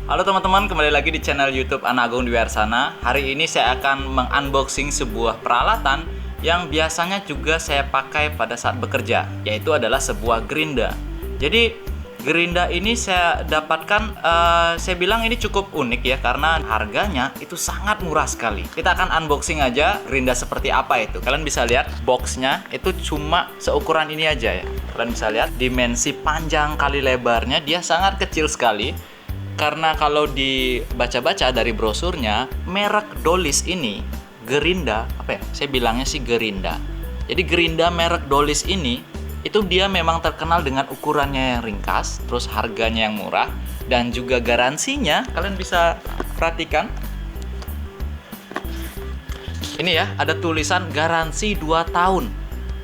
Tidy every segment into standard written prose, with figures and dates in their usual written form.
Halo teman-teman, kembali lagi di channel YouTube Ana Agung Dwiarsana. Hari ini saya akan mengunboxing sebuah peralatan yang biasanya juga saya pakai pada saat bekerja, yaitu adalah sebuah gerinda. Jadi gerinda ini saya dapatkan, saya bilang ini cukup unik ya, karena harganya itu sangat murah sekali. Kita akan unboxing aja gerinda seperti apa itu. Kalian bisa lihat boxnya itu cuma seukuran ini aja ya. Kalian bisa lihat dimensi panjang kali lebarnya, dia sangat kecil sekali. Karena kalau dibaca-baca dari brosurnya, merek Dolis ini, gerinda, apa ya? Saya bilangnya sih gerinda. Jadi gerinda merek Dolis ini, itu dia memang terkenal dengan ukurannya yang ringkas, terus harganya yang murah, dan juga garansinya, kalian bisa perhatikan. Ini ya, ada tulisan garansi 2 tahun.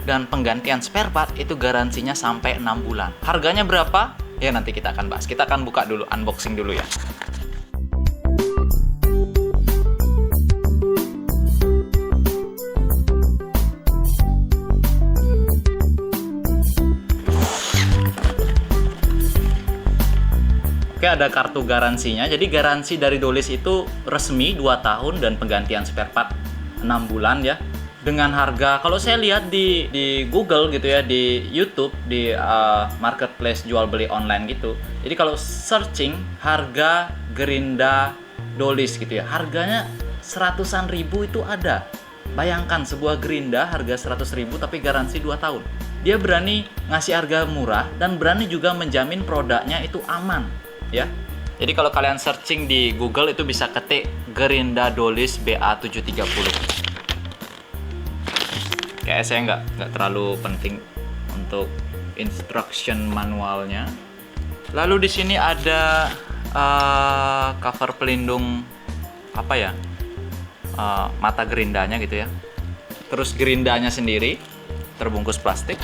Dan penggantian spare part itu garansinya sampai 6 bulan. Harganya berapa? Ya nanti kita akan bahas. Kita akan buka dulu, unboxing dulu ya. Oke, ada kartu garansinya. Jadi garansi dari Dolis itu resmi 2 tahun dan penggantian spare part 6 bulan ya. Dengan harga, kalau saya lihat di Google gitu ya, di YouTube, di marketplace jual beli online gitu. Jadi kalau searching harga gerinda Dolis gitu ya, harganya 100-an ribu itu ada. Bayangkan sebuah gerinda harga 100 ribu tapi garansi 2 tahun. Dia berani ngasih harga murah dan berani juga menjamin produknya itu aman ya. Jadi kalau kalian searching di Google itu bisa ketik gerinda Dolis BA730. Kayak saya nggak terlalu penting untuk instruction manualnya. Lalu di sini ada cover pelindung apa ya, mata gerindanya gitu ya. Terus gerindanya sendiri terbungkus plastik,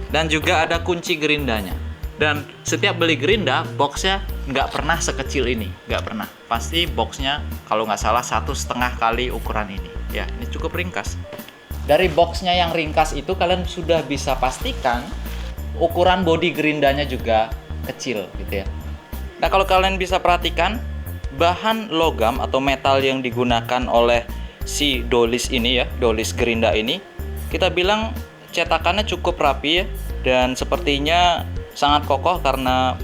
dan juga ada kunci gerindanya. Dan setiap beli gerinda, boxnya nggak pernah sekecil ini, nggak pernah. Pasti boxnya kalau nggak salah 1,5 kali ukuran ini. Ya, ini cukup ringkas. Dari boxnya yang ringkas itu kalian sudah bisa pastikan ukuran bodi gerindanya juga kecil gitu ya. Nah kalau kalian bisa perhatikan bahan logam atau metal yang digunakan oleh si Dolis ini ya, Dolis gerinda ini, kita bilang cetakannya cukup rapi ya, dan sepertinya sangat kokoh karena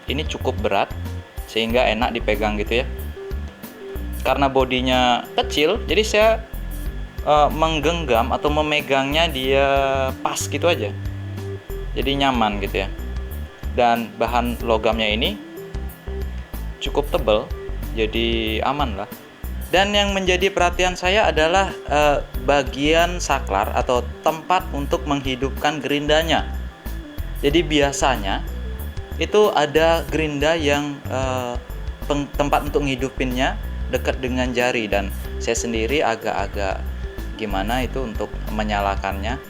ini cukup berat sehingga enak dipegang gitu ya. Karena bodinya kecil, jadi saya menggenggam atau memegangnya dia pas gitu aja, jadi nyaman gitu ya. Dan bahan logamnya ini cukup tebal, jadi aman lah. Dan yang menjadi perhatian saya adalah bagian saklar atau tempat untuk menghidupkan gerindanya. Jadi biasanya itu ada gerinda yang tempat untuk menghidupinnya dekat dengan jari, dan saya sendiri agak-agak gimana itu untuk menyalakannya,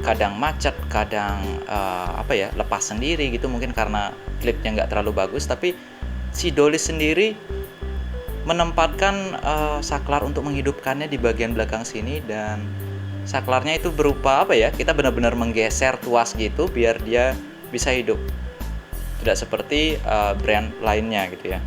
kadang macet, kadang lepas sendiri gitu, mungkin karena klipnya nggak terlalu bagus. Tapi si Dolis sendiri menempatkan saklar untuk menghidupkannya di bagian belakang sini, dan saklarnya itu berupa apa ya, kita benar-benar menggeser tuas gitu biar dia bisa hidup, tidak seperti brand lainnya gitu ya.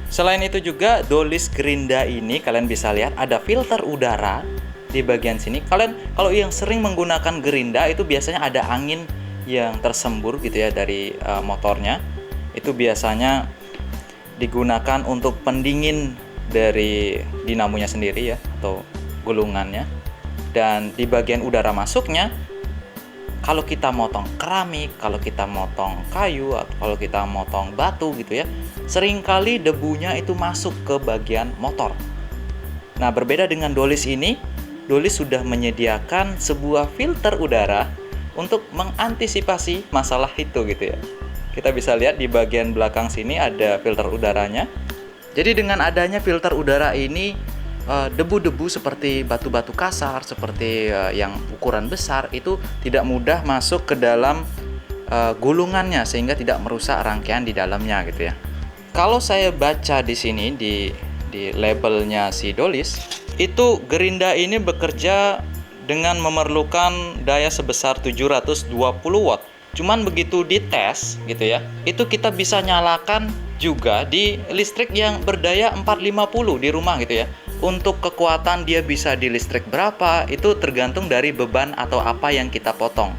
Selain itu juga Dolis gerinda ini kalian bisa lihat ada filter udara di bagian sini. Kalian kalau yang sering menggunakan gerinda itu biasanya ada angin yang tersembur gitu ya dari motornya. Itu biasanya digunakan untuk pendingin dari dinamonya sendiri ya, atau gulungannya. Dan di bagian udara masuknya, kalau kita motong keramik, kalau kita motong kayu, atau kalau kita motong batu gitu ya, seringkali debunya itu masuk ke bagian motor. Nah berbeda dengan Dolis ini, Dolis sudah menyediakan sebuah filter udara untuk mengantisipasi masalah itu gitu ya. Kita bisa lihat di bagian belakang sini ada filter udaranya. Jadi dengan adanya filter udara ini, debu-debu seperti batu-batu kasar, seperti yang ukuran besar itu tidak mudah masuk ke dalam gulungannya, sehingga tidak merusak rangkaian di dalamnya gitu ya. Kalau saya baca di sini di labelnya si Dolis, itu gerinda ini bekerja dengan memerlukan daya sebesar 720 watt. Cuman begitu dites gitu ya, itu kita bisa nyalakan juga di listrik yang berdaya 450 di rumah gitu ya. Untuk kekuatan dia bisa di listrik berapa, itu tergantung dari beban atau apa yang kita potong.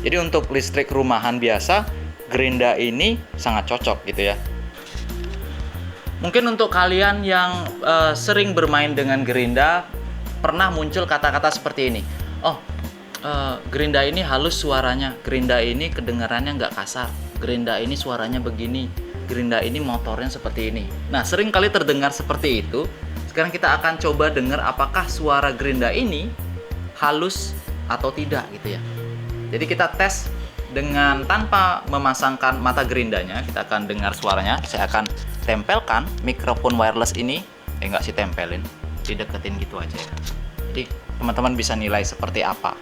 Jadi untuk listrik rumahan biasa, gerinda ini sangat cocok gitu ya. Mungkin untuk kalian yang sering bermain dengan gerinda, pernah muncul kata-kata seperti ini. Oh, gerinda ini halus suaranya, gerinda ini kedengarannya nggak kasar, gerinda ini suaranya begini, gerinda ini motornya seperti ini. Nah, sering kali terdengar seperti itu. Sekarang kita akan coba dengar apakah suara gerinda ini halus atau tidak gitu ya. Jadi kita tes dengan tanpa memasangkan mata gerindanya, kita akan dengar suaranya. Saya akan tempelkan mikrofon wireless ini, nggak sih tempelin, dideketin gitu aja ya. Jadi teman-teman bisa nilai seperti apa.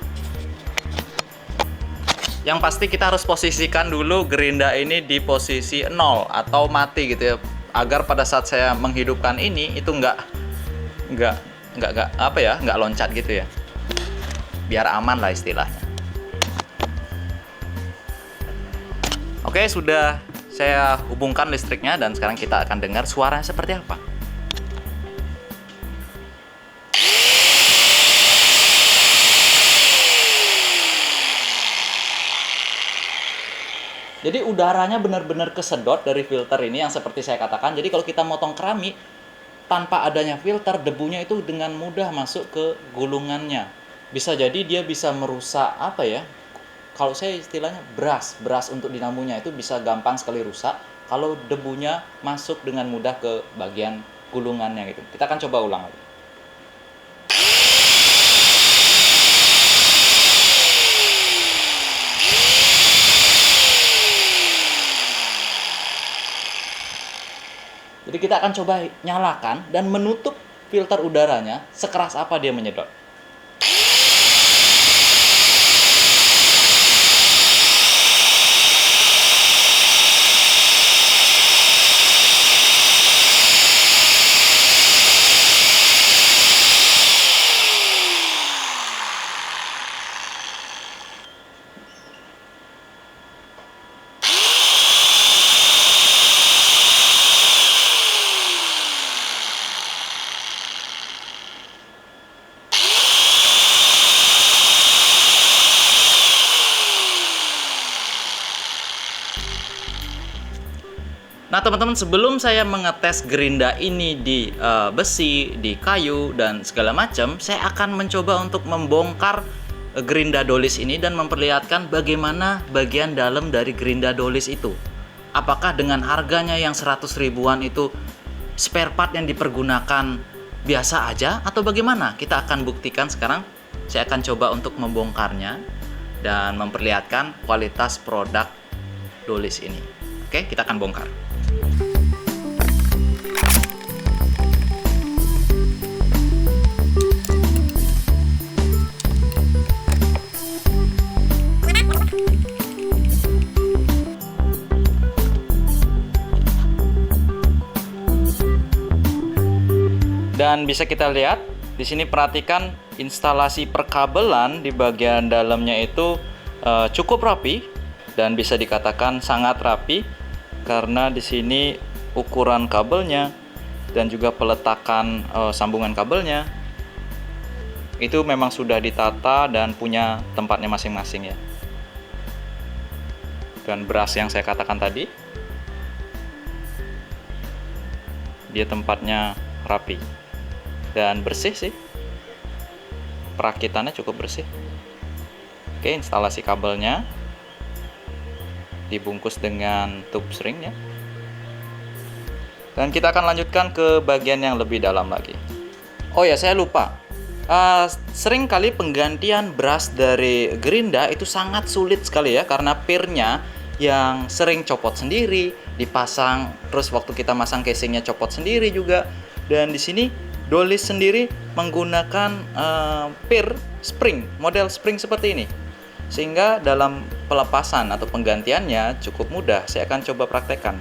Yang pasti kita harus posisikan dulu gerinda ini di posisi 0 atau mati gitu ya, agar pada saat saya menghidupkan ini itu nggak loncat gitu ya, biar aman lah istilahnya. Oke, sudah saya hubungkan listriknya dan sekarang kita akan dengar suaranya seperti apa. Jadi udaranya benar-benar kesedot dari filter ini yang seperti saya katakan. Jadi kalau kita motong keramik tanpa adanya filter, debunya itu dengan mudah masuk ke gulungannya. Bisa jadi dia bisa merusak apa ya? Kalau saya istilahnya beras untuk dinamunya itu bisa gampang sekali rusak kalau debunya masuk dengan mudah ke bagian gulungannya gitu. Kita akan coba ulang lagi. Jadi kita akan coba nyalakan dan menutup filter udaranya sekeras apa dia menyedot. Nah teman-teman, sebelum saya mengetes gerinda ini di besi, di kayu, dan segala macam, saya akan mencoba untuk membongkar gerinda Dolis ini dan memperlihatkan bagaimana bagian dalam dari gerinda Dolis itu. Apakah dengan harganya yang 100 ribuan itu spare part yang dipergunakan biasa aja atau bagaimana? Kita akan buktikan sekarang. Saya akan coba untuk membongkarnya dan memperlihatkan kualitas produk Dolis ini. Oke, kita akan bongkar. Dan bisa kita lihat di sini, perhatikan instalasi perkabelan di bagian dalamnya itu cukup rapi dan bisa dikatakan sangat rapi karena di sini ukuran kabelnya dan juga peletakan sambungan kabelnya itu memang sudah ditata dan punya tempatnya masing-masing ya. Dan beras yang saya katakan tadi, dia tempatnya rapi dan bersih sih, perakitannya cukup bersih. Oke, instalasi kabelnya dibungkus dengan tube string ya. Dan kita akan lanjutkan ke bagian yang lebih dalam lagi. Oh ya, saya lupa, sering kali penggantian brush dari gerinda itu sangat sulit sekali ya, karena pirnya yang sering copot sendiri, dipasang terus waktu kita masang casingnya copot sendiri juga. Dan di sini Dolis sendiri menggunakan pir spring, model spring seperti ini, sehingga dalam pelepasan atau penggantiannya cukup mudah. Saya akan coba praktekkan.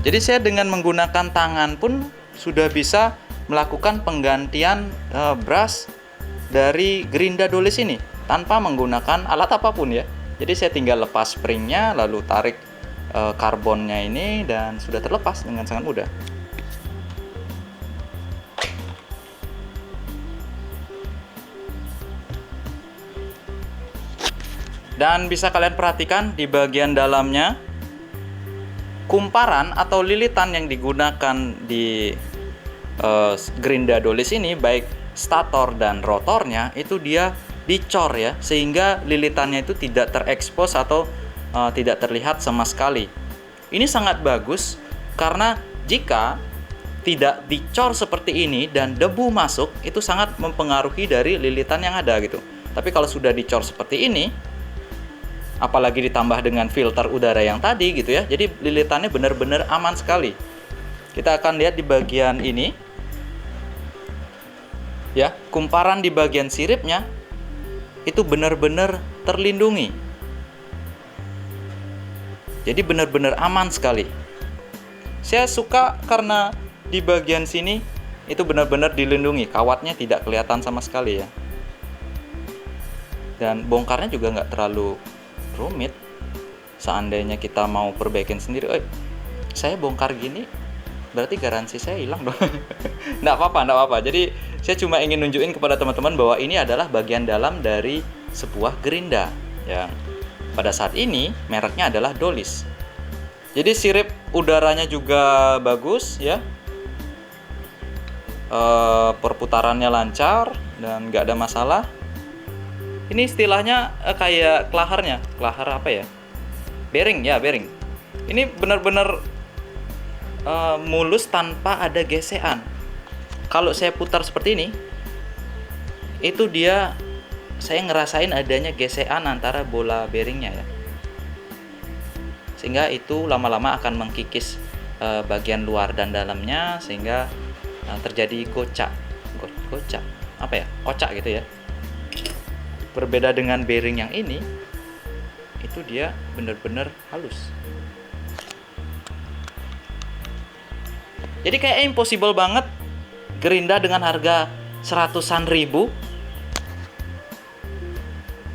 Jadi saya dengan menggunakan tangan pun sudah bisa melakukan penggantian brush dari gerinda Dolis ini tanpa menggunakan alat apapun ya. Jadi saya tinggal lepas springnya, lalu tarik karbonnya ini, dan sudah terlepas dengan sangat mudah. Dan bisa kalian perhatikan di bagian dalamnya, kumparan atau lilitan yang digunakan di gerinda Dolis ini, baik stator dan rotornya, itu dia dicor ya, sehingga lilitannya itu tidak terekspos atau tidak terlihat sama sekali. Ini sangat bagus karena jika tidak dicor seperti ini dan debu masuk, itu sangat mempengaruhi dari lilitan yang ada gitu. Tapi kalau sudah dicor seperti ini, apalagi ditambah dengan filter udara yang tadi gitu ya, jadi lilitannya benar-benar aman sekali. Kita akan lihat di bagian ini ya, kumparan di bagian siripnya itu benar-benar terlindungi. Jadi benar-benar aman sekali. Saya suka karena di bagian sini itu benar-benar dilindungi, kawatnya tidak kelihatan sama sekali ya. Dan bongkarnya juga nggak terlalu rumit. Seandainya kita mau perbaikin sendiri, saya bongkar gini berarti garansi saya hilang dong. Nggak apa-apa. Jadi saya cuma ingin nunjukin kepada teman-teman bahwa ini adalah bagian dalam dari sebuah gerinda yang pada saat ini mereknya adalah Dolis. Jadi sirip udaranya juga bagus ya, perputarannya lancar dan nggak ada masalah. Ini istilahnya kayak klaharnya, klahar apa ya? Bearing ya, bearing. Ini benar-benar mulus tanpa ada gesekan. Kalau saya putar seperti ini, itu dia, saya ngerasain adanya gesekan antara bola bearingnya ya. Sehingga itu lama-lama akan mengkikis bagian luar dan dalamnya, sehingga terjadi kocak apa ya, kocak gitu ya. Berbeda dengan bearing yang ini, itu dia benar-benar halus. Jadi kayak impossible banget gerinda dengan harga 100-an ribu,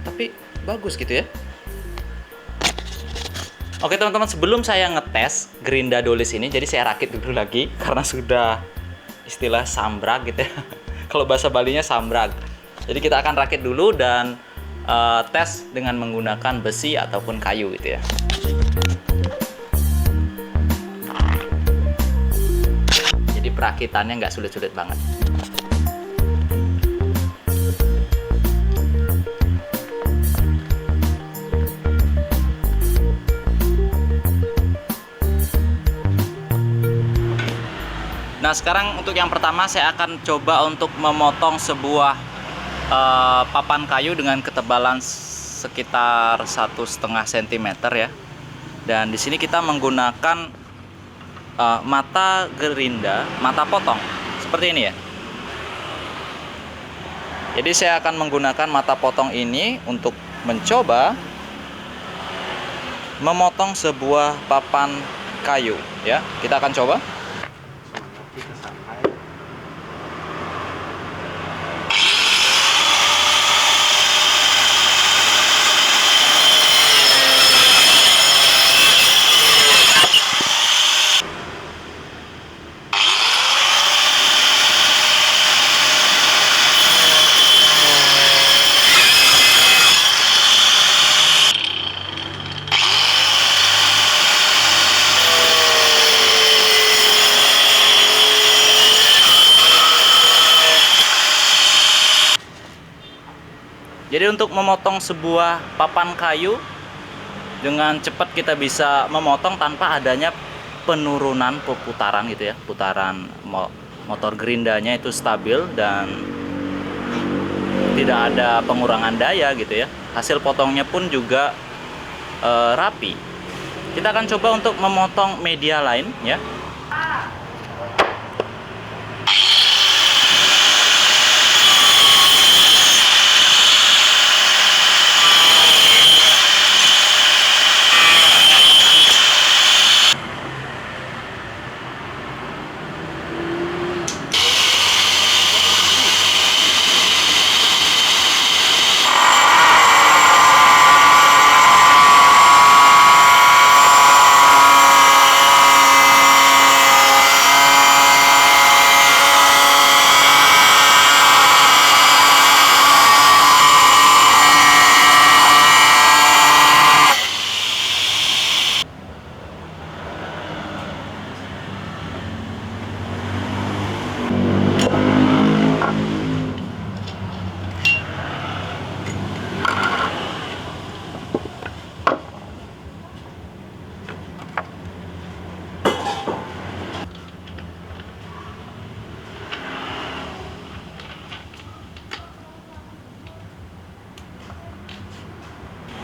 tapi bagus gitu ya. Oke teman-teman, sebelum saya ngetes gerinda Dolis ini, jadi saya rakit dulu lagi karena sudah istilah sambrag gitu ya. Kalau bahasa Balinya sambrag. Jadi kita akan rakit dulu dan tes dengan menggunakan besi ataupun kayu gitu ya. Jadi perakitannya nggak sulit-sulit banget. Nah sekarang untuk yang pertama saya akan coba untuk memotong sebuah papan kayu dengan ketebalan sekitar 1,5 cm ya. Dan di sini kita menggunakan mata gerinda, mata potong seperti ini ya. Jadi saya akan menggunakan mata potong ini untuk mencoba memotong sebuah papan kayu ya. Kita akan coba. Jadi untuk memotong sebuah papan kayu dengan cepat kita bisa memotong tanpa adanya penurunan putaran gitu ya. Putaran motor gerindanya itu stabil dan tidak ada pengurangan daya gitu ya. Hasil potongnya pun juga rapi. Kita akan coba untuk memotong media lain ya.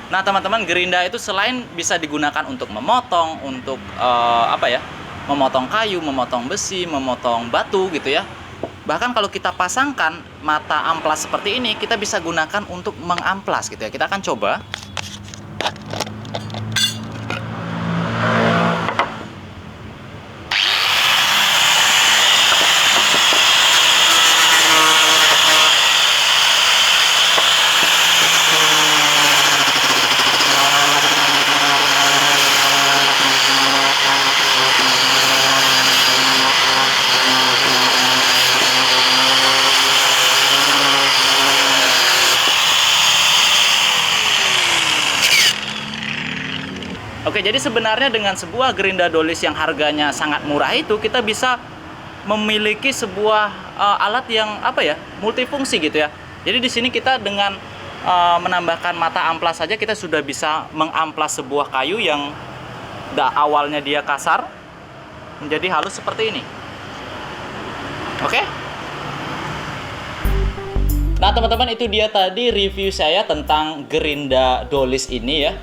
Nah, teman-teman, gerinda itu selain bisa digunakan untuk memotong, untuk memotong kayu, memotong besi, memotong batu gitu ya. Bahkan kalau kita pasangkan mata amplas seperti ini, kita bisa gunakan untuk mengamplas gitu ya. Kita akan coba. Oke, jadi sebenarnya dengan sebuah gerinda dolis yang harganya sangat murah itu, kita bisa memiliki sebuah alat yang multifungsi gitu ya. Jadi di sini kita dengan menambahkan mata amplas saja, kita sudah bisa mengamplas sebuah kayu yang awalnya dia kasar menjadi halus seperti ini. Oke? Nah, teman-teman, itu dia tadi review saya tentang gerinda dolis ini ya.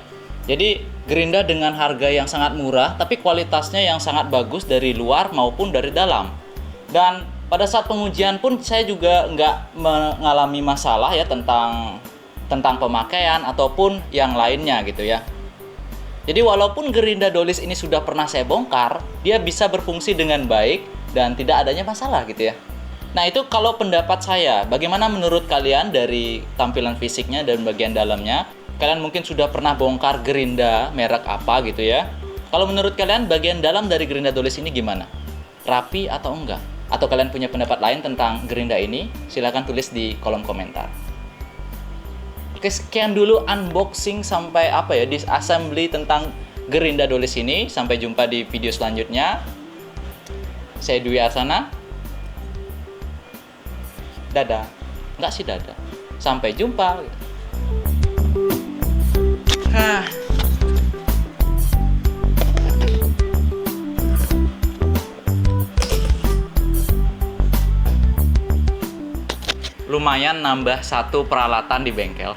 Jadi gerinda dengan harga yang sangat murah, tapi kualitasnya yang sangat bagus dari luar maupun dari dalam. Dan pada saat pengujian pun saya juga nggak mengalami masalah ya tentang pemakaian ataupun yang lainnya gitu ya. Jadi walaupun gerinda dolis ini sudah pernah saya bongkar, dia bisa berfungsi dengan baik dan tidak adanya masalah gitu ya. Nah, itu kalau pendapat saya. Bagaimana menurut kalian dari tampilan fisiknya dan bagian dalamnya? Kalian mungkin sudah pernah bongkar gerinda merek apa gitu ya. Kalau menurut kalian bagian dalam dari gerinda dolis ini gimana? Rapi atau enggak? Atau kalian punya pendapat lain tentang gerinda ini? Silahkan tulis di kolom komentar. Oke, sekian dulu unboxing sampai disassembly tentang gerinda dolis ini. Sampai jumpa di video selanjutnya. Saya Dwi Arsana. Dadah. Enggak sih dadah. Sampai jumpa. Lumayan nambah satu peralatan di bengkel.